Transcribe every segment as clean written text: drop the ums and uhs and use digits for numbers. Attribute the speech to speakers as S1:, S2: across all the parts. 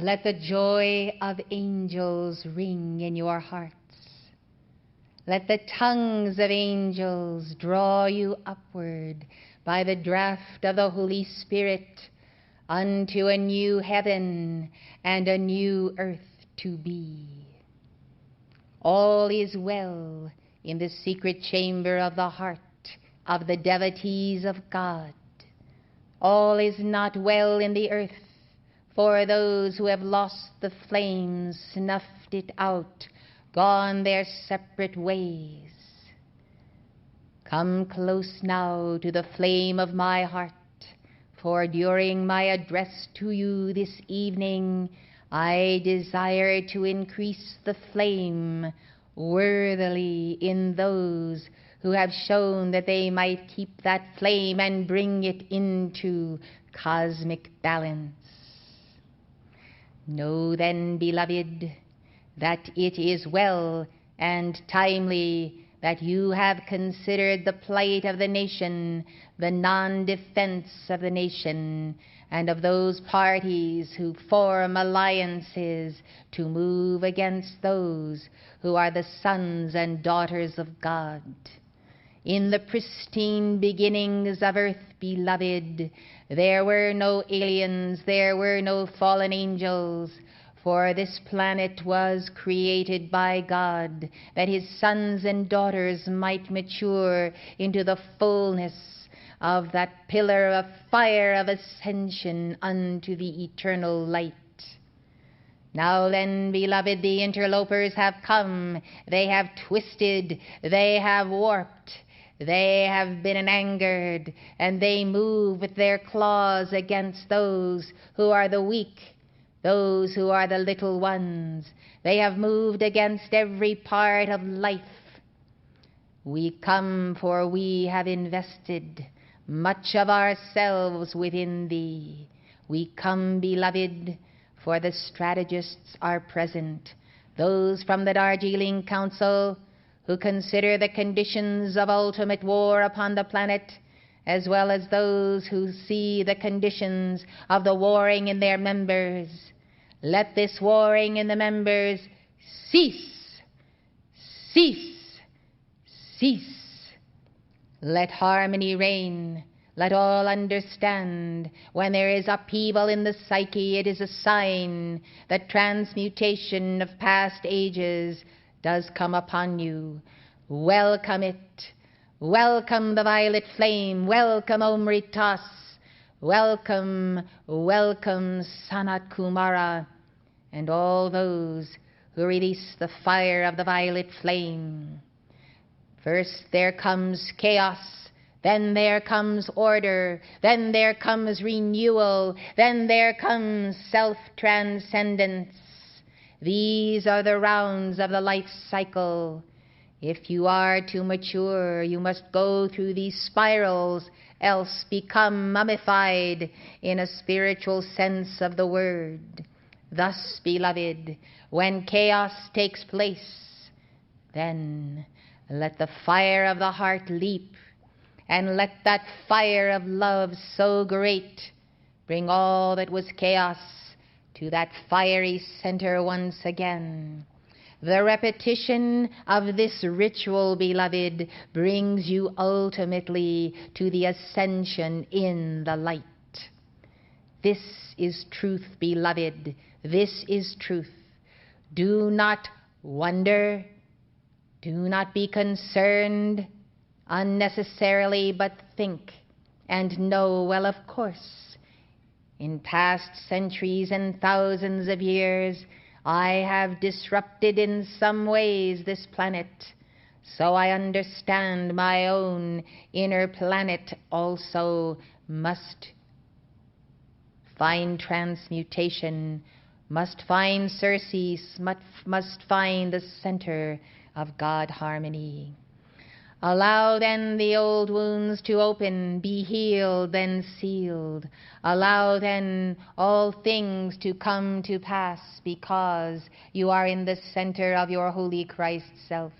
S1: Let the joy of angels ring in your hearts. Let the tongues of angels draw you upward by the draught of the Holy Spirit unto a new heaven and a new earth to be. All is well in the secret chamber of the heart of the devotees of God. All is not well in the earth for those who have lost the flames, snuffed it out, gone their separate ways. Come close now to the flame of my heart, for during my address to you this evening, I desire to increase the flame worthily in those who have shown that they might keep that flame and bring it into cosmic balance. Know then, beloved, that it is well and timely that you have considered the plight of the nation, the non-defense of the nation, and of those parties who form alliances to move against those who are the sons and daughters of God. In the pristine beginnings of earth, beloved, there were no aliens, there were no fallen angels, for this planet was created by God, that his sons and daughters might mature into the fullness of that pillar of fire of ascension unto the eternal light. Now then, beloved, the interlopers have come, they have twisted, they have warped, they have been angered, and they move with their claws against those who are the weak, those who are the little ones. They have moved against every part of life. We come, for we have invested much of ourselves within thee. We come, beloved, for the strategists are present, those from the Darjeeling Council who consider the conditions of ultimate war upon the planet, as well as those who see the conditions of the warring in their members. Let this warring in the members cease, cease, cease. Let harmony reign. Let all understand, when there is upheaval in the psyche, it is a sign that transmutation of past ages does come upon you. Welcome it. Welcome the violet flame. Welcome Omritas. Welcome, welcome Sanat Kumara, and all those who release the fire of the violet flame. First there comes chaos, then there comes order, then there comes renewal, then there comes self-transcendence. These are the rounds of the life cycle. If you are to mature, you must go through these spirals, else become mummified in a spiritual sense of the word. Thus, beloved, when chaos takes place, then let the fire of the heart leap, and let that fire of love so great bring all that was chaos to that fiery center once again. The repetition of this ritual, beloved, brings you ultimately to the ascension in the light. This is truth, beloved. This is truth. Do not wonder. Do not be concerned unnecessarily, but think and know, well, of course, in past centuries and thousands of years, I have disrupted in some ways this planet, so I understand my own inner planet also must find transmutation, must find surcease, must find the center of God harmony. Allow then the old wounds to open, be healed, then sealed. Allow then all things to come to pass, because you are in the center of your holy Christ self.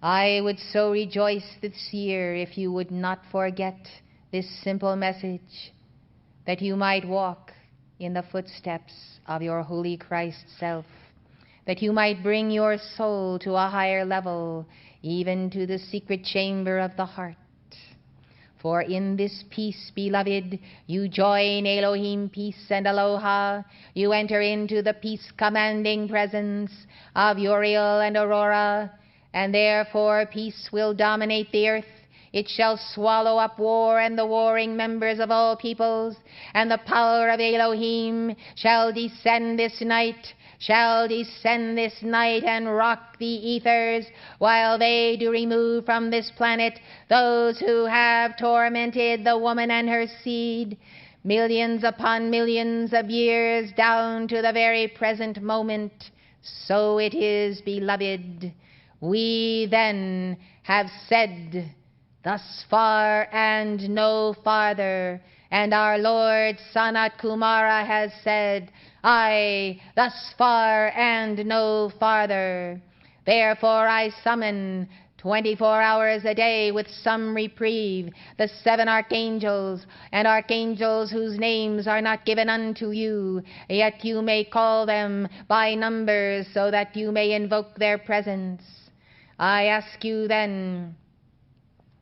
S1: I would so rejoice this year if you would not forget this simple message, that you might walk in the footsteps of your holy Christ self, that you might bring your soul to a higher level, even to the secret chamber of the heart. For in this peace, beloved, you join Elohim peace and aloha. You enter into the peace-commanding presence of Uriel and Aurora, and therefore peace will dominate the earth. It shall swallow up war and the warring members of all peoples, and the power of Elohim shall descend this night and rock the ethers, while they do remove from this planet those who have tormented the woman and her seed, millions upon millions of years down to the very present moment. So it is, beloved. We then have said, thus far and no farther, and our Lord Sanat Kumara has said, aye, thus far and no farther. Therefore I summon 24 hours a day with some reprieve the 7 archangels, and archangels whose names are not given unto you, yet you may call them by numbers so that you may invoke their presence. I ask you then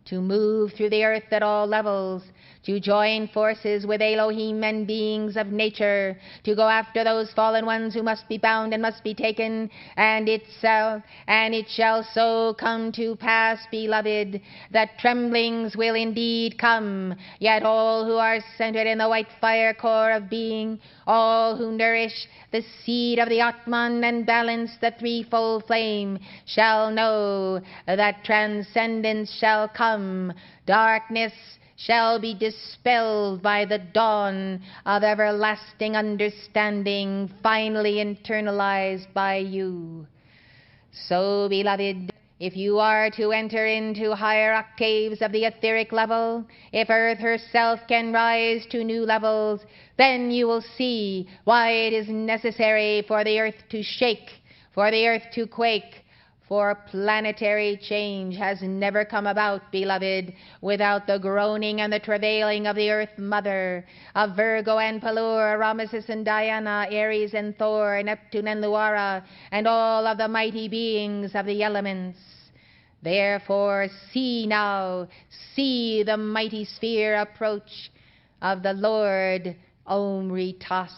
S1: to move through the earth at all levels, to join forces with Elohim and beings of nature, to go after those fallen ones who must be bound and must be taken, and it shall so come to pass, beloved, that tremblings will indeed come, yet all who are centered in the white fire core of being, all who nourish the seed of the Atman and balance the threefold flame, shall know that transcendence shall come, darkness shall be dispelled by the dawn of everlasting understanding, finally internalized by you. So, beloved, if you are to enter into higher octaves of the etheric level, if Earth herself can rise to new levels, then you will see why it is necessary for the Earth to shake, for the Earth to quake. For planetary change has never come about, beloved, without the groaning and the travailing of the Earth Mother, of Virgo and Pelur, Rameses and Diana, Aries and Thor, Neptune and Luara, and all of the mighty beings of the elements. Therefore, see now, see the mighty sphere approach of the Lord Omritas.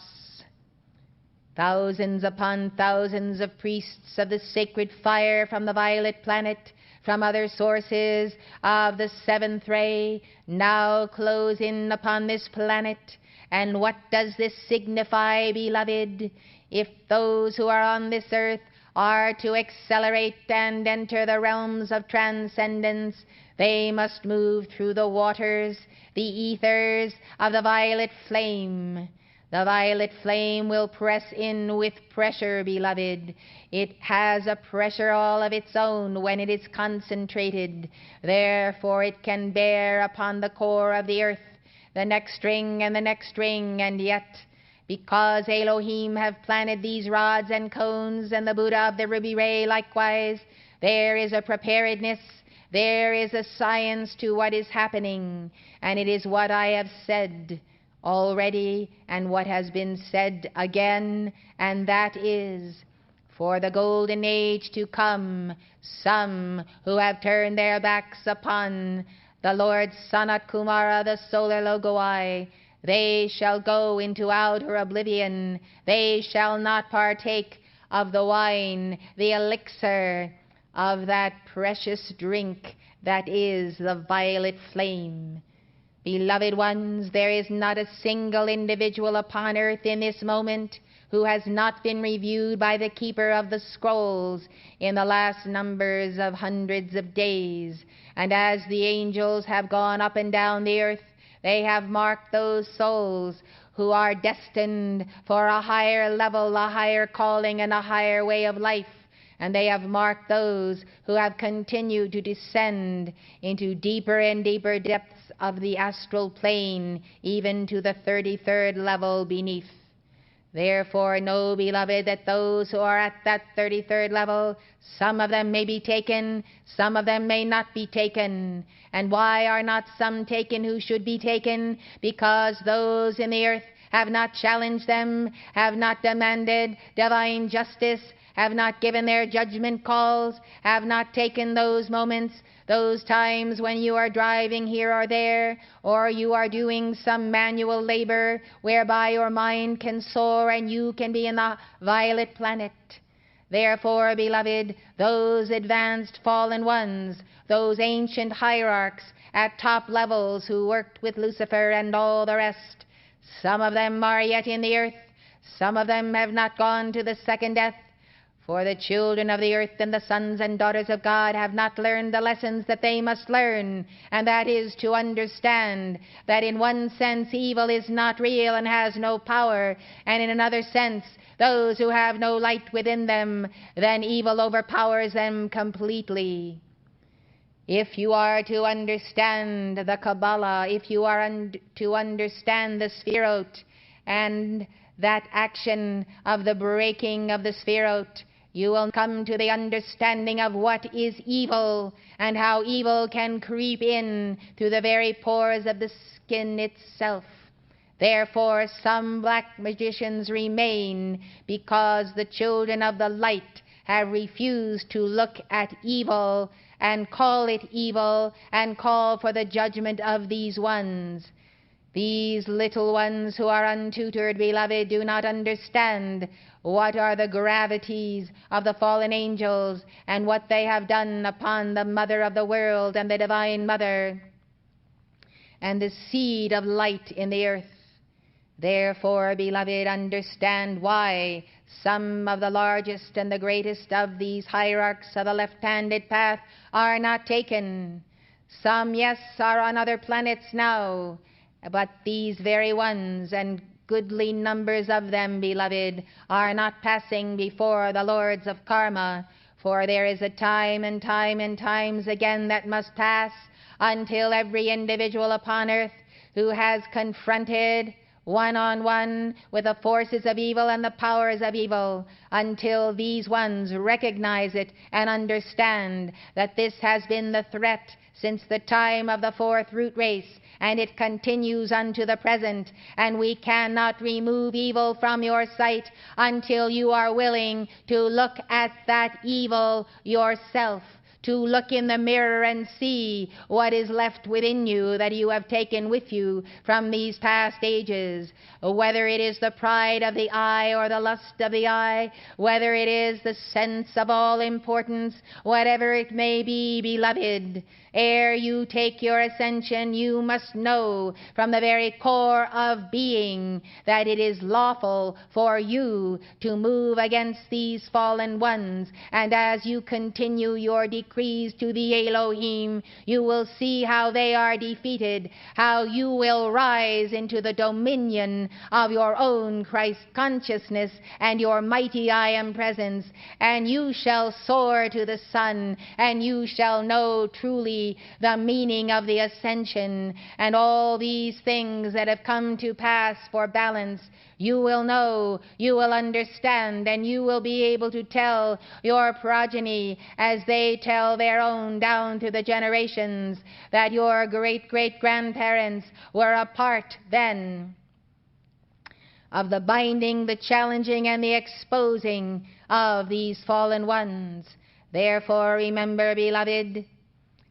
S1: Thousands upon thousands of priests of the sacred fire from the violet planet, from other sources of the seventh ray, now close in upon this planet. And what does this signify, beloved? If those who are on this earth are to accelerate and enter the realms of transcendence, they must move through the waters, the ethers of the violet flame. The violet flame will press in with pressure, beloved. It has a pressure all of its own when it is concentrated. Therefore it can bear upon the core of the earth the next ring and the next ring, and yet, because Elohim have planted these rods and cones, and the Buddha of the ruby ray likewise, there is a preparedness, there is a science to what is happening, and it is what I have said already, and what has been said again, and that is, for the golden age to come, some who have turned their backs upon the Lord Sanat Kumara, the solar Logoi, they shall go into outer oblivion. They shall not partake of the wine, the elixir of that precious drink that is the violet flame. Beloved ones, there is not a single individual upon earth in this moment who has not been reviewed by the keeper of the scrolls in the last numbers of hundreds of days. And as the angels have gone up and down the earth, they have marked those souls who are destined for a higher level, a higher calling, and a higher way of life. And they have marked those who have continued to descend into deeper and deeper depths of the astral plane, even to the 33rd level beneath. Therefore, know, beloved, that those who are at that 33rd level, some of them may be taken, some of them may not be taken. And why are not some taken who should be taken? Because those in the earth have not challenged them, have not demanded divine justice, have not given their judgment calls, have not taken those moments, those times when you are driving here or there, or you are doing some manual labor whereby your mind can soar and you can be in the violet planet. Therefore, beloved, those advanced fallen ones, those ancient hierarchs at top levels who worked with Lucifer and all the rest, some of them are yet in the earth, some of them have not gone to the second death. For the children of the earth and the sons and daughters of God have not learned the lessons that they must learn, and that is to understand that in one sense evil is not real and has no power, and in another sense those who have no light within them, then evil overpowers them completely. If you are to understand the Kabbalah, if you are to understand the Sphirot and that action of the breaking of the Sphirot, you will come to the understanding of what is evil and how evil can creep in through the very pores of the skin itself. Therefore, some black magicians remain because the children of the light have refused to look at evil and call it evil and call for the judgment of these ones. These little ones who are untutored, beloved, do not understand what are the gravities of the fallen angels and what they have done upon the mother of the world and the divine mother and the seed of light in the earth. Therefore, beloved, understand why some of the largest and the greatest of these hierarchs of the left-handed path are not taken. Some, yes, are on other planets now, but these very ones, and goodly numbers of them, beloved, are not passing before the lords of karma, for there is a time and times again that must pass until every individual upon earth who has confronted one-on-one with the forces of evil and the powers of evil, until these ones recognize it and understand that this has been the threat since the time of the fourth root race, and it continues unto the present, and we cannot remove evil from your sight until you are willing to look at that evil yourself, to look in the mirror and see what is left within you that you have taken with you from these past ages, whether it is the pride of the eye or the lust of the eye, whether it is the sense of all importance, whatever it may be, beloved. Ere you take your ascension, you must know from the very core of being that it is lawful for you to move against these fallen ones. And as you continue your decrees to the Elohim, you will see how they are defeated, how you will rise into the dominion of your own Christ consciousness and your mighty I Am presence, and you shall soar to the sun, and you shall know truly the meaning of the ascension, and all these things that have come to pass for balance. You will know, you will understand, and you will be able to tell your progeny as they tell their own down to the generations that your great-great-grandparents were a part then of the binding, the challenging, and the exposing of these fallen ones. Therefore, remember, beloved,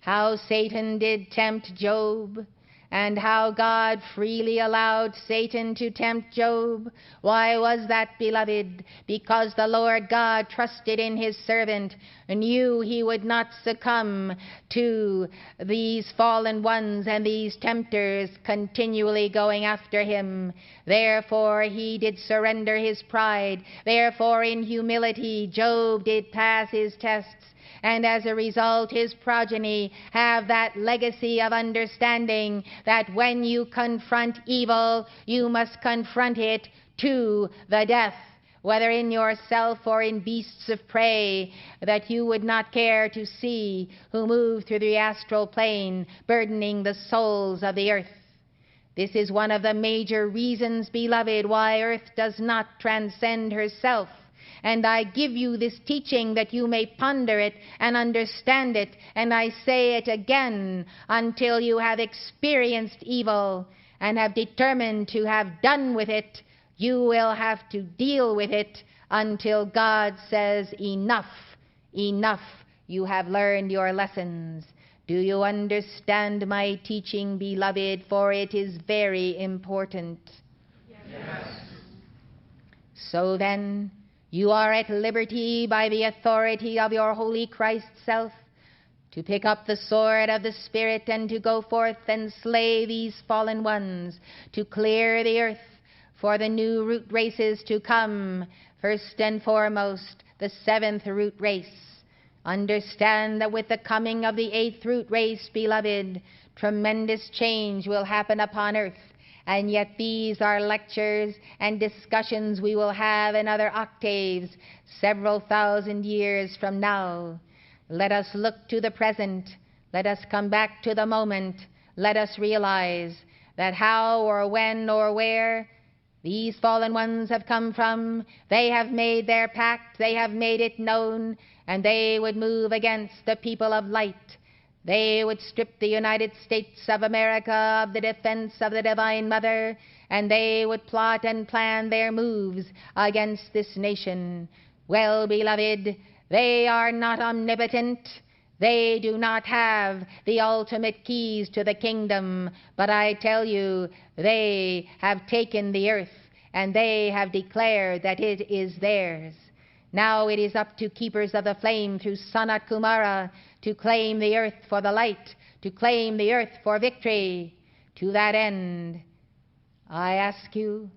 S1: how Satan did tempt Job, and how God freely allowed Satan to tempt Job. Why was that, beloved? Because the Lord God trusted in his servant, and knew he would not succumb to these fallen ones and these tempters continually going after him. Therefore he did surrender his pride. Therefore in humility Job did pass his tests. And as a result, his progeny have that legacy of understanding that when you confront evil, you must confront it to the death, whether in yourself or in beasts of prey that you would not care to see, who move through the astral plane, burdening the souls of the earth. This is one of the major reasons, beloved, why earth does not transcend herself. And I give you this teaching that you may ponder it and understand it, and I say it again until you have experienced evil and have determined to have done with it, you will have to deal with it until God says, enough, enough, you have learned your lessons. Do you understand my teaching, beloved? For it is very important.
S2: Yes.
S1: So then, you are at liberty by the authority of your holy Christ self to pick up the sword of the Spirit and to go forth and slay these fallen ones, to clear the earth for the new root races to come. First and foremost, the 7th root race. Understand that with the coming of the 8th root race, beloved, tremendous change will happen upon earth. And yet these are lectures and discussions we will have in other octaves several thousand years from now. Let us look to the present. Let us come back to the moment. Let us realize that how or when or where these fallen ones have come from, they have made their pact, they have made it known, and they would move against the people of light. They would strip the United States of America of the defense of the Divine Mother, and they would plot and plan their moves against this nation. Well, beloved, they are not omnipotent. They do not have the ultimate keys to the kingdom, but I tell you, they have taken the earth, and they have declared that it is theirs. Now it is up to keepers of the flame through Sanat Kumara to claim the earth for the light, to claim the earth for victory. To that end, I ask you,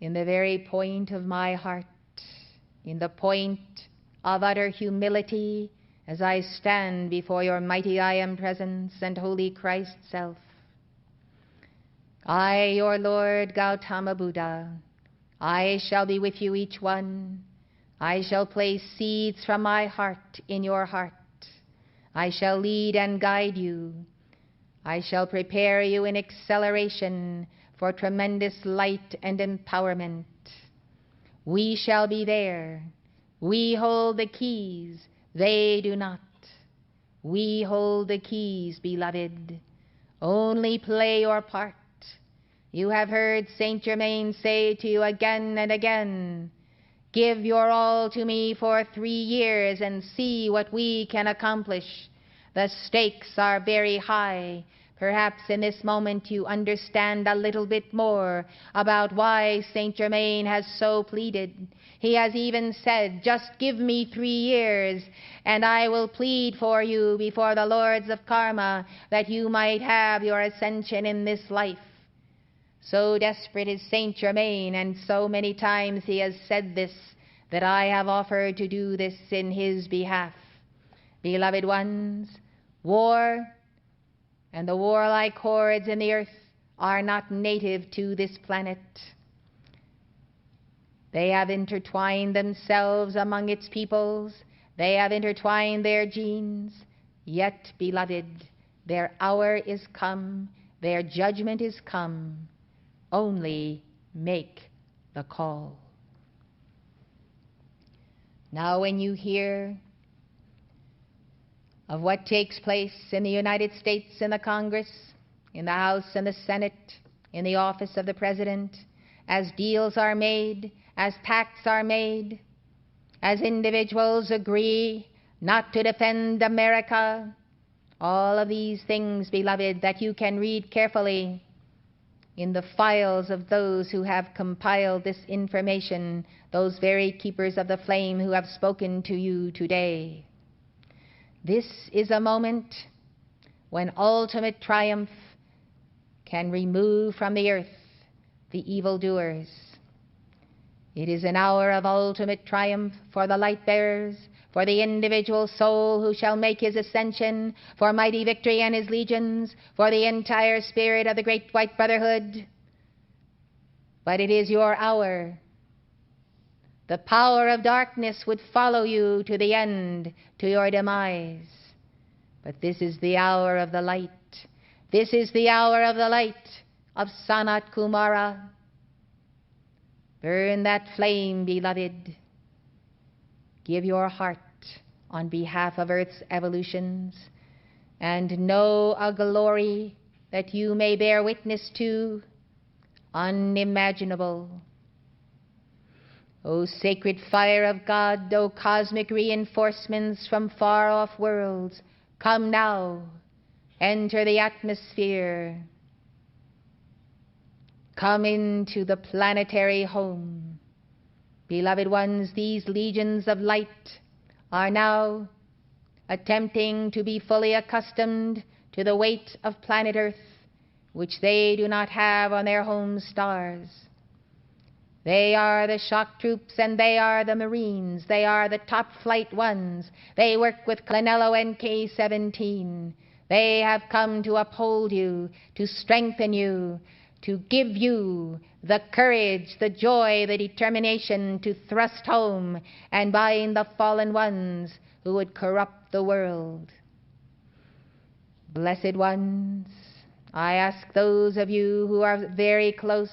S1: in the very point of my heart, in the point of utter humility, as I stand before your mighty I Am presence and holy Christ self, I, your Lord Gautama Buddha, I shall be with you each one. I shall place seeds from my heart in your heart. I shall lead and guide you. I shall prepare you in acceleration for tremendous light and empowerment. We shall be there. We hold the keys. They do not. We hold the keys, beloved. Only play your part. You have heard Saint Germain say to you again and again, give your all to me for 3 years and see what we can accomplish. The stakes are very high. Perhaps in this moment you understand a little bit more about why Saint Germain has so pleaded. He has even said, just give me 3 years and I will plead for you before the lords of karma that you might have your ascension in this life. So desperate is Saint Germain, and so many times he has said this, that I have offered to do this in his behalf. Beloved ones, war and the warlike hordes in the earth are not native to this planet. They have intertwined themselves among its peoples. They have intertwined their genes. Yet, beloved, their hour is come. Their judgment is come. Only make the call. Now when you hear of what takes place in the United States, in the Congress, in the House and the Senate, in the office of the President, as deals are made, as pacts are made, as individuals agree not to defend America, all of these things, beloved, that you can read carefully in the files of those who have compiled this information, those very keepers of the flame who have spoken to you today. This is a moment when ultimate triumph can remove from the earth the evildoers. It is an hour of ultimate triumph for the light bearers, for the individual soul who shall make his ascension, for mighty victory and his legions, for the entire spirit of the great white brotherhood. But it is your hour. The power of darkness would follow you to the end, to your demise. But this is the hour of the light. This is the hour of the light of Sanat Kumara. Burn that flame, beloved. Give your heart on behalf of Earth's evolutions, and know a glory that you may bear witness to, unimaginable. O sacred fire of God, O cosmic reinforcements from far-off worlds, come now, enter the atmosphere. Come into the planetary home. Beloved ones, these legions of light are now attempting to be fully accustomed to the weight of planet Earth, which they do not have on their home stars. They are the shock troops and they are the Marines. They are the top flight ones. They work with Clanello and K-17. They have come to uphold you, to strengthen you, to give you the courage, the joy, the determination to thrust home and bind the fallen ones who would corrupt the world. Blessed ones, I ask those of you who are very close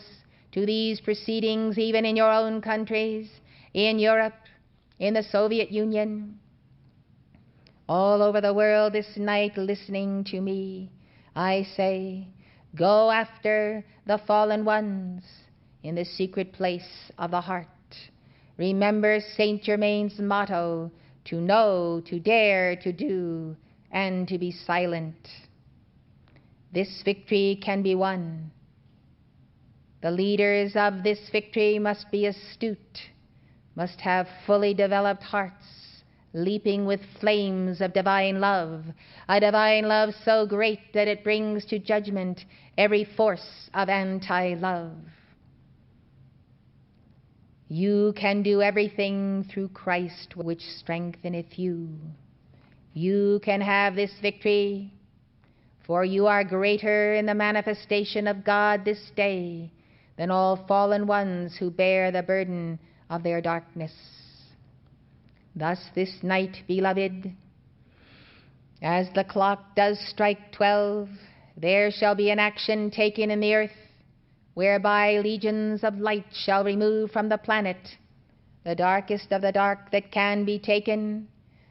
S1: to these proceedings, even in your own countries, in Europe, in the Soviet Union, all over the world this night listening to me, I say, go after the fallen ones in the secret place of the heart. Remember Saint Germain's motto, to know, to dare, to do, and to be silent. This victory can be won. The leaders of this victory must be astute, must have fully developed hearts, leaping with flames of divine love, a divine love so great that it brings to judgment every force of anti-love. You can do everything through Christ which strengtheneth you. You can have this victory, for you are greater in the manifestation of God this day than all fallen ones who bear the burden of their darkness. Thus this night, beloved, as the clock does strike 12, there shall be an action taken in the earth, whereby legions of light shall remove from the planet the darkest of the dark that can be taken,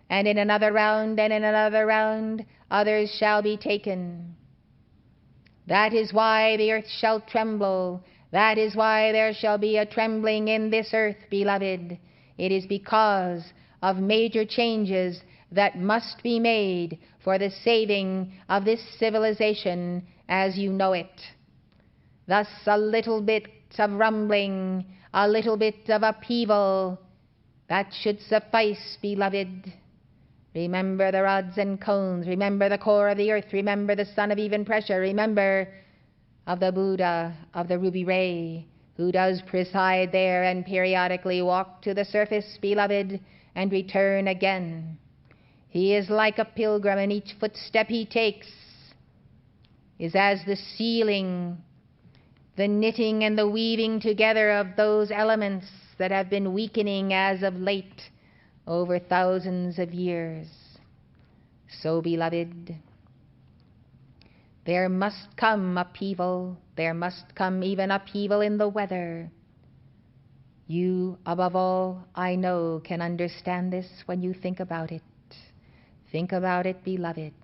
S1: and in another round and in another round others shall be taken. That is why the earth shall tremble. That is why there shall be a trembling in this earth, beloved. It is because of major changes that must be made for the saving of this civilization as you know it. Thus a little bit of rumbling, a little bit of upheaval, that should suffice, beloved. Remember the rods and cones, remember the core of the earth, remember the sun of even pressure, remember of the Buddha of the ruby ray, who does preside there and periodically walk to the surface, beloved, and return again. He is like a pilgrim, and each footstep he takes is as the sealing, the knitting and the weaving together of those elements that have been weakening as of late over thousands of years. So, beloved, there must come upheaval. There must come even upheaval in the weather. You, above all, I know, can understand this when you think about it. Think about it, beloved.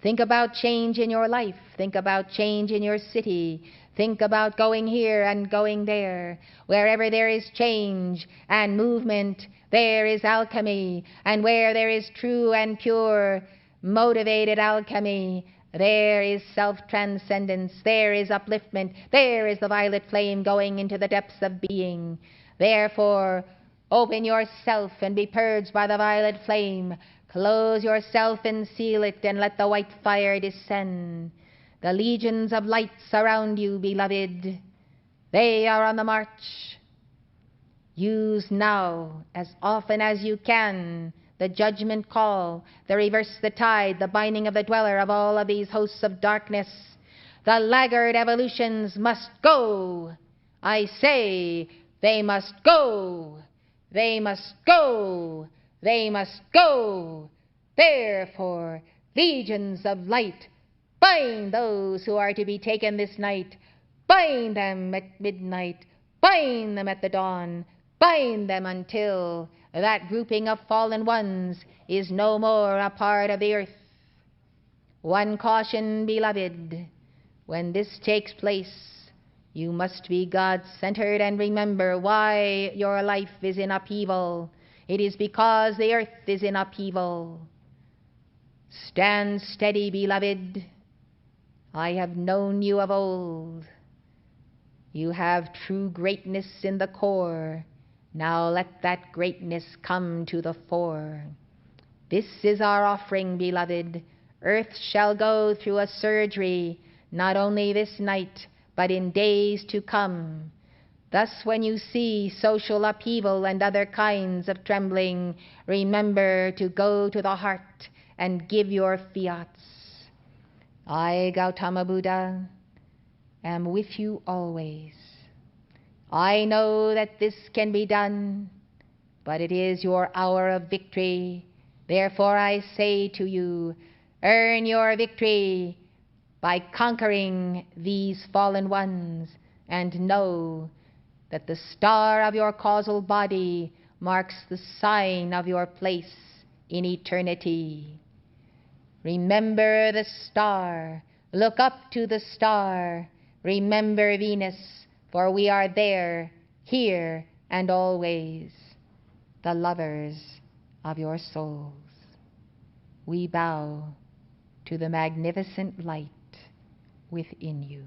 S1: Think about change in your life. Think about change in your city. Think about going here and going there. Wherever there is change and movement, there is alchemy. And where there is true and pure, motivated alchemy, there is self-transcendence. There is upliftment. There is the violet flame going into the depths of being. Therefore, open yourself and be purged by the violet flame. Close yourself and seal it, and let the white fire descend. The legions of light surround you, beloved. They are on the march. Use now, as often as you can, the judgment call, the reverse the tide, the binding of the dweller of all of these hosts of darkness. The laggard evolutions must go. I say, they must go. They must go. They must go. Therefore, legions of light, bind those who are to be taken this night. Bind them at midnight. Bind them at the dawn. Bind them until that grouping of fallen ones is no more a part of the earth. One caution, beloved. When this takes place, you must be God-centered and remember why your life is in upheaval. It is because the earth is in upheaval. Stand steady, beloved. I have known you of old. You have true greatness in the core. Now let that greatness come to the fore. This is our offering, beloved. Earth shall go through a surgery, not only this night, but in days to come. Thus, when you see social upheaval and other kinds of trembling, remember to go to the heart and give your fiats. I, Gautama Buddha, am with you always. I know that this can be done, but it is your hour of victory. Therefore I say to you, earn your victory by conquering these fallen ones, and know that the star of your causal body marks the sign of your place in eternity. Remember the star, look up to the star, remember Venus, for we are there, here, and always, the lovers of your souls. We bow to the magnificent light within you.